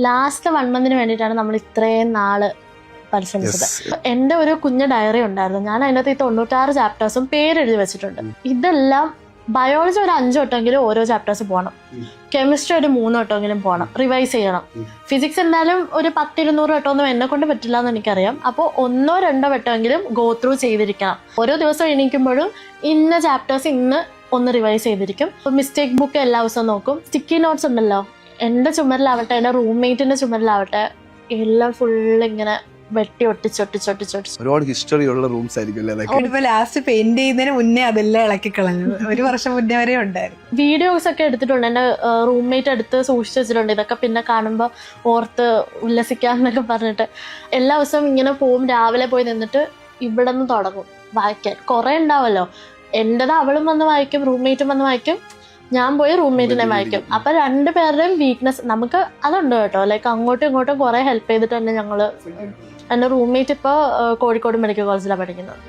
Last 1 month വേണ്ടിയിട്ടാണ് നമ്മൾ ഇത്രയും നാള് പരിശ്രമിച്ചത്. എൻ്റെ ഒരു കുഞ്ഞ് ഡയറി ഉണ്ടായിരുന്നു. ഞാൻ അതിനകത്ത് ഈ 96 ചാപ്റ്റേഴ്സും പേരെഴുതി വെച്ചിട്ടുണ്ട്. ഇതെല്ലാം ബയോളജി ഒരു 5 വട്ടമെങ്കിലും ഓരോ ചാപ്റ്റേഴ്സ് പോകണം, കെമിസ്ട്രി ഒരു 3 വട്ടമെങ്കിലും പോകണം, റിവൈസ് ചെയ്യണം. ഫിസിക്സ് എന്തായാലും ഒരു 10-200 വട്ടമൊന്നും എന്നെ കൊണ്ട് പറ്റില്ല എന്ന് എനിക്കറിയാം. അപ്പോൾ 1-2 വട്ടമെങ്കിലും ഗോ ത്രൂ ചെയ്തിരിക്കണം. ഓരോ ദിവസം എണീക്കുമ്പോഴും ഇന്ന ചാപ്റ്റേഴ്സ് ഇന്ന് ഒന്ന് റിവൈസ് ചെയ്തിരിക്കും. മിസ്റ്റേക്ക് ബുക്ക് എല്ലാ ദിവസവും നോക്കും. സ്റ്റിക്കി നോട്ട്സ് ഉണ്ടല്ലോ, എൻ്റെ ചുമരിലാവട്ടെ എൻ്റെ റൂംമേറ്റിന്റെ ചുമരിലാവട്ടെ എല്ലാം ഫുള്ള് ഇങ്ങനെ വെട്ടി ഒട്ടിച്ചൊട്ടിച്ചൊട്ടിച്ചൊട്ടിച്ച് ഒരുപാട് ഹിസ്റ്ററി ഉള്ള റൂംസ് ആയിരിക്കും. ലാസ്റ്റ് പെയിന്റ് ചെയ്യുന്നതിന് മുന്നേ അതെല്ലാം ഇളക്കി കളഞ്ഞു. 1 വർഷം മുന്നേ വരെ ഉണ്ടായിരുന്നു. വീഡിയോസ് ഒക്കെ എടുത്തിട്ടുണ്ട്, എൻ്റെ റൂംമേറ്റ് എടുത്ത് സൂക്ഷിച്ചു വെച്ചിട്ടുണ്ട്. ഇതൊക്കെ പിന്നെ കാണുമ്പോൾ ഓർത്ത് ഉല്ലസിക്കാന്നൊക്കെ പറഞ്ഞിട്ട് എല്ലാ ദിവസവും ഇങ്ങനെ പോവും. രാവിലെ പോയി നിന്നിട്ട് ഇവിടെ നിന്ന് തുടങ്ങും വായിക്കാൻ. കുറെ ഉണ്ടാവല്ലോ, എൻ്റെത് അവളും വന്ന് വായിക്കും, റൂംമേറ്റും വന്ന് വായിക്കും, ഞാൻ പോയി റൂംമേറ്റിനെ വായിക്കും. അപ്പൊ 2 പേരുടെയും വീക്ക്നെസ് നമുക്ക് അതുണ്ട് കേട്ടോ. ലൈക്ക് അങ്ങോട്ടും ഇങ്ങോട്ടും കുറെ ഹെൽപ്പ് ചെയ്തിട്ട് തന്നെ ഞങ്ങള്. എൻ്റെ റൂംമേറ്റ് ഇപ്പോൾ കോഴിക്കോട് മെഡിക്കൽ കോളേജിലാണ് പഠിക്കുന്നത്.